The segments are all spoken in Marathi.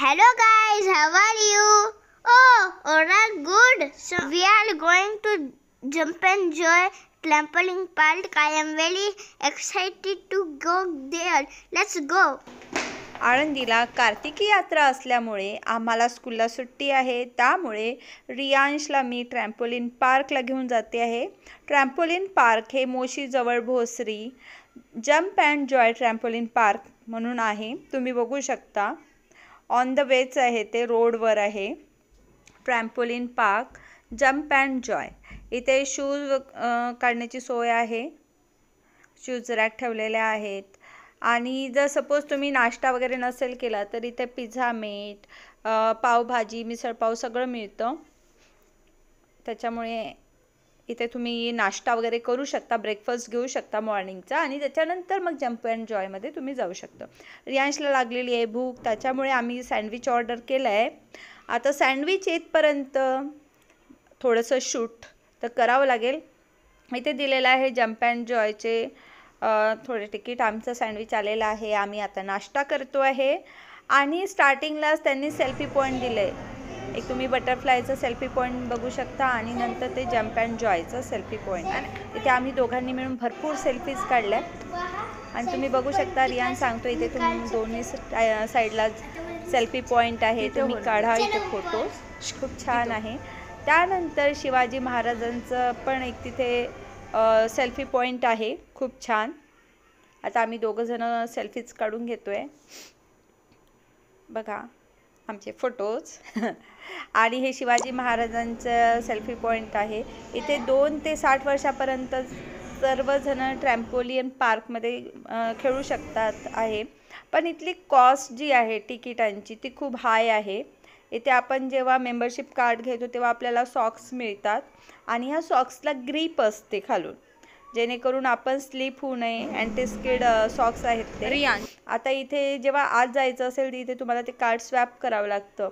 Hello guys, how are you? Oh, alright, good. So we are going to jump and enjoy trampoline park. I am very excited to go there. Let's go. आळंदीला Kartiki यात्रा असल्यामुळे आम्हाला स्कूलला सुट्टी आहे, त्यामुळे रियांशला मी ट्रॅम्पोलिन पार्कला घेऊन जाते आहे. ट्रॅम्पोलिन पार्क हे मोशीजवळ Bhosari jump and joy trampoline park म्हणून आहे. तुम्ही बघू शकता ऑन द वेच आहे, ते रोडवर आहे. Trampoline park jump and Joy. इथे शूज काढण्याची सोय आहे, शूज रॅक ठेवलेले आहेत. आणि जर सपोज तुम्ही नाश्ता वगैरे नसेल केला तर इथे पिझ्झा मीठ, पावभाजी, मिसळपाव सगळं मिळतं. त्याच्यामुळे इथे तुम्ही नाश्ता वगैरे करू शकता, ब्रेकफास्ट घेऊ शकता मॉर्निंगचा, आणि त्याच्यानंतर मग जम्प अँड जॉयमध्ये तुम्ही जाऊ शकता. रियांशला लागलेली आहे भूक, त्याच्यामुळे आम्ही सँडविच ऑर्डर केलं आहे. आता सँडविच येतपर्यंत थोडंसं शूट तर करावं लागेल. इथे दिलेलं आहे जम्प अँड जॉयचे थोडे तिकीट. आमचं सँडविच आलेलं आहे, आम्ही आता नाश्ता करतो आहे. आणि स्टार्टिंगलाच त्यांनी सेल्फी पॉईंट दिलं आहे. एक तुम्ही बटरफ्लायचं सेल्फी पॉईंट बघू शकता आणि नंतर ते जम्प अँड जॉयचं सेल्फी पॉईंट. इथे आम्ही दोघांनी मिळून भरपूर सेल्फीज काढल्या. आणि तुम्ही बघू शकता रियान सांगतो इथे तुम्ही दोन्ही साईडला सेल्फी पॉईंट आहे, तुम्ही काढा इथे फोटोज. खूप छान आहे. त्यानंतर शिवाजी महाराजांचं पण एक तिथे सेल्फी पॉईंट आहे, खूप छान. आता आम्ही दोघंजणं सेल्फीज काढून घेतो आहे. बघा आमचे फोटोज. आणि हे शिवाजी महाराजांचं सेल्फी पॉईंट आहे. इथे 2 ते 60 वर्षापर्यंत सर्वजण ट्रॅम्पोलियन पार्कमध्ये खेळू शकतात आहे. पण इथली कॉस्ट जी आहे तिकिटांची ती खूप हाय आहे. इथे आपण जेव्हा मेंबरशिप कार्ड घेतो तेव्हा आपल्याला सॉक्स मिळतात, आणि ह्या सॉक्सला ग्रीप असते खालून, जेणेकरून आपण स्लिप होऊ नये. अँटीस्किड सॉक्स आहेत ते. आता इथे जेव्हा आत जायचं असेल तर इथे तुम्हाला ते कार्ड स्वॅप करावं लागतं.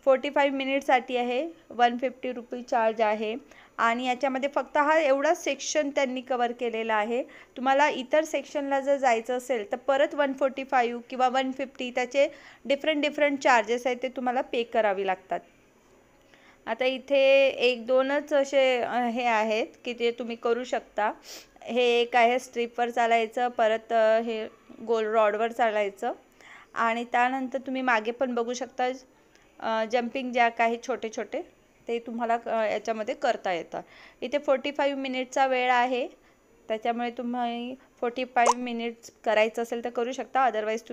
45 मिनिटसाठी आहे, 150 रुपये चार्ज आहे. आणि याच्यामध्ये फक्त हा एवढाच सेक्शन त्यांनी कवर केलेला आहे. तुम्हाला इतर सेक्शनला जर जायचं असेल तर परत 145 किंवा 150 त्याचे डिफरंट चार्जेस आहेत, ते तुम्हाला पे करावे लागतात. आता इथे 1-2च असे हे आहेत की ते तुम्ही करू शकता. हे एक आहे स्ट्रीपवर चालायचं, परत हे गोल रॉडवर चालायचं, आणि त्यानंतर तुम्ही मागे पण बघू शकता जम्पिंग जॅक आहे छोटे छोटे, ते तुम्हाला याच्यामध्ये करता येतं. इथे 45 मिनिटचा वेळ आहे, त्याच्यामुळे तुम्ही 45 मिनिट्स करायचं असेल तर करू शकता. अदरवाईज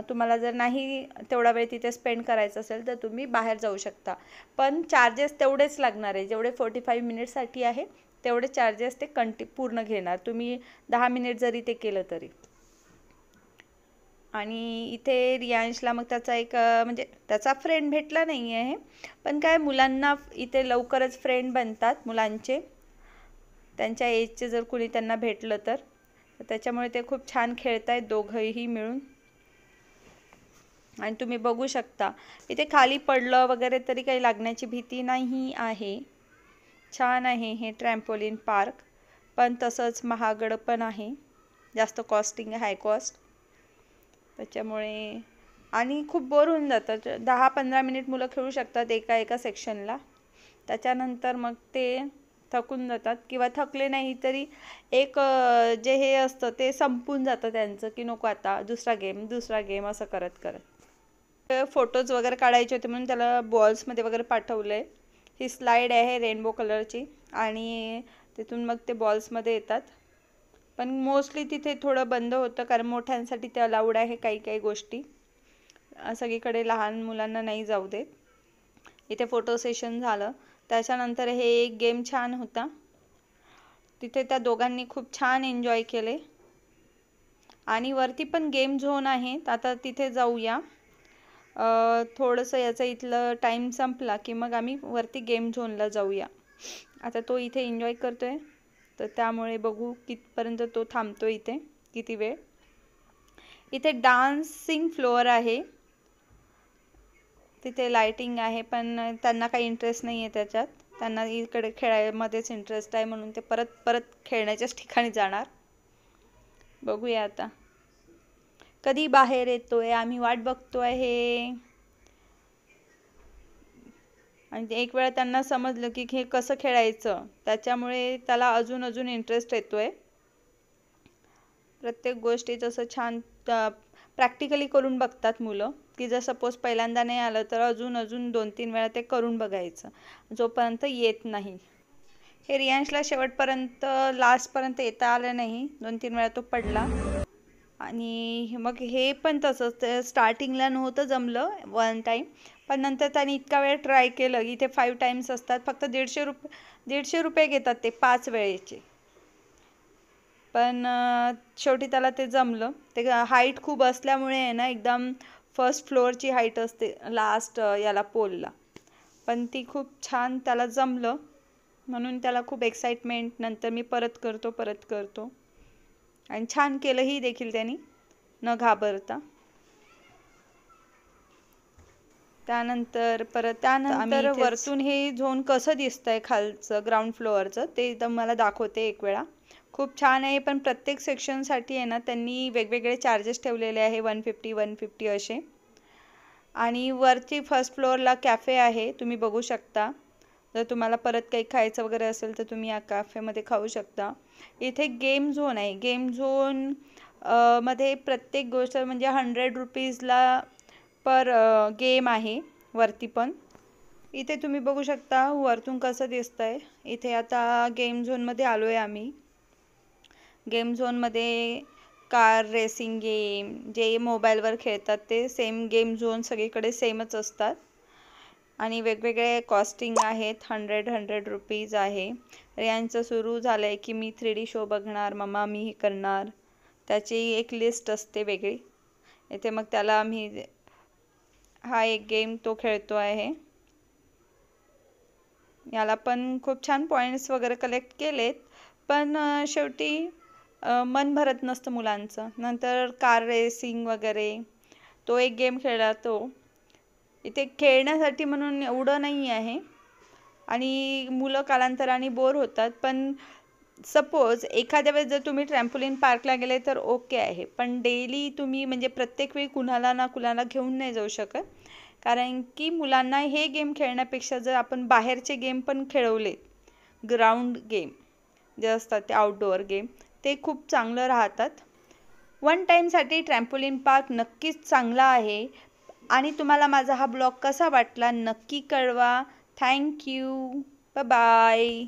तुम्हाला जर नाही तेवढा वेळ तिथे स्पेंड करायचा असेल तर तुम्ही बाहेर जाऊ शकता. पण चार्जेस तेवढेच लागणार आहे, जेवढे 45 मिनिटसाठी आहे तेवढे चार्जेस ते पूर्ण घेणार, तुम्ही 10 मिनिट जरी ते केलं तरी. आणि इथे रियांशला मग त्याचा एक म्हणजे त्याचा फ्रेंड भेटला नाही आहे, पण काय मुलांना इथे लवकरच फ्रेंड बनतात मुलांचे, त्यांच्या एजचे जर कुणी त्यांना भेटलं तर. त्याच्यामुळे ते खूप छान खेळत आहेत दोघंही मिळून. आणि तुम्ही बघू शकता इथे खाली पडलं वगैरे तरी काही लागण्याची भीती नाही आहे. छान आहे हे ट्रॅम्पोलिन पार्क, पण तसंच महागडं पण आहे, जास्त कॉस्टिंग, हाय कॉस्ट. त्याच्यामुळे आणि खूप बोर होऊन जातं. 10-15 मिनिट मुलं खेळू शकतात एका सेक्शनला, त्याच्यानंतर मग ते थकून जातात, किंवा थकले नाही तरी एक जे हे असतं ते संपून जातं त्यांचं, की नको आता दुसरा गेम असं करत करत. फोटोज वगैरे काढायचे होते म्हणून त्याला बॉल्समध्ये वगैरे पाठवलं आहे. ही स्लाईड आहे रेनबो कलरची, आणि तिथून मग ते बॉल्समध्ये येतात. पण मोस्टली तिथे थोडं बंद होतं, कारण मोठ्यांसाठी ते अलाउड आहे काही गोष्टी, सगळीकडे लहान मुलांना नाही जाऊ देत. इथे फोटो सेशन झालं. त्याच्यानंतर हे एक गेम छान होता, तिथे त्या दोघांनी खूप छान एन्जॉय केले. आणि वरती पण गेम झोन आहे, आता तिथे जाऊया. थोडंसं याचं इथलं टाईम संपला की मग आम्ही वरती गेम झोनला जाऊया. आता तो इथे एन्जॉय करतोय, तर त्यामुळे बघू कितपर्यंत तो थांबतो इथे, किती वेळ. इथे डान्सिंग फ्लोअर आहे, तिथे लाइटिंग आहे, पण त्यांना काही इंटरेस्ट नाही आहे त्याच्यात. त्यांना इकडे खेळायमध्येच इंटरेस्ट आहे, म्हणून ते परत खेळण्याच्याच ठिकाणी जाणार. बघूया आता कधी बाहेर येतोय, आम्ही वाट बघतो आहे. आणि एक वेळा त्यांना समजलं की हे कसं खेळायचं, त्याच्यामुळे त्याला अजून अजून इंटरेस्ट येतोय. प्रत्येक गोष्टी जसं छान प्रॅक्टिकली करून बघतात मुलं, की जर सपोज पहिल्यांदा नाही आलं तर अजून अजून 2-3 वेळा ते करून बघायचं जोपर्यंत येत नाही. हे रियांशला शेवटपर्यंत लास्टपर्यंत येता आलं नाही, 2-3 वेळा तो पडला. आणि मग हे पण तसंच, स्टार्टिंगला नव्हतं जमलं 1 टाईम, पण नंतर त्याने इतका वेळ ट्राय केलं. इथे 5 टाईम्स असतात, फक्त 150 रुपये घेतात ते 5 वेळेचे. पण शेवटी त्याला ते जमलं. ते हाईट खूप असल्यामुळे आहे ना, एकदम फर्स्ट फ्लोअरची हाईट असते लास्ट याला पोलला, पण ती खूप छान त्याला जमलं. म्हणून त्याला खूप एक्साइटमेंट, नंतर मी परत करतो आणि छान केलंही देखील त्यांनी न घाबरता. त्यानंतर वरतून हे झोन कसं दिसतंय खालचं ग्राउंड फ्लोअरचं ते मला दाखवते एक वेळा. खूप छान आहे, पण प्रत्येक सेक्शनसाठी आहे ना त्यांनी वेगवेगळे चार्जेस ठेवलेले आहे, 150 असे. आणि वरती फर्स्ट फ्लोअरला कॅफे आहे, तुम्ही बघू शकता. जर तुम्हाला परत काही खायचं वगैरे असेल तर तुम्ही या कॅफेमध्ये खाऊ शकता. इथे गेम झोन आहे. गेम झोन मध्ये प्रत्येक गोष्ट म्हणजे 100 रुपीजला पर गेम आहे वरती पण. इथे तुम्ही बघू शकता वरतून कसं दिसतंय. इथे आता गेम झोनमध्ये आलो आहे आम्ही. गेम झोनमध्ये कार रेसिंग गेम जे मोबाईलवर खेळतात ते सेम गेम झोन सगळीकडे सेमच असतात. आणि वेगवेगळे कॉस्टिंग आहेत, 100 रुपीज आहे. यांचं सुरू झालं आहे की मी 3D शो बघणार, मम्मा मी हे करणार, त्याची एक लिस्ट असते वेगळी. इथे मग त्याला आम्ही हा एक गेम तो खेळतो आहे. याला पण खूप छान पॉईंट्स वगैरे कलेक्ट केलेत, पण शेवटी मन भरत नसतं मुलांचं. नंतर कार रेसिंग वगैरे तो एक गेम खेळला तो. इथे खेळण्यासाठी म्हणून एवढं नाही आहे आणि मुलं कालांतराने बोर होतात. पण सपोज एखाद्या वेळेस जर तुम्ही ट्रॅम्पोलिन पार्कला गेले तर ओके आहे, पण डेली तुम्ही म्हणजे प्रत्येक वेळी कुणाला ना कुणाला घेऊन नाही जाऊ शकत. कारण की मुलांना हे गेम खेळण्यापेक्षा जर आपण बाहेरचे गेम पण खेळवले, ग्राउंड गेम जे असतात ते आउटडोअर गेम, ते खूप चांगलं राहतात. 1 टाईमसाठी ट्रॅम्पोलिन पार्क नक्कीच चांगला आहे. आणि तुम्हाला माझा हा ब्लॉग कसा वाटला नक्की कळवा. थँक्यू. बाय.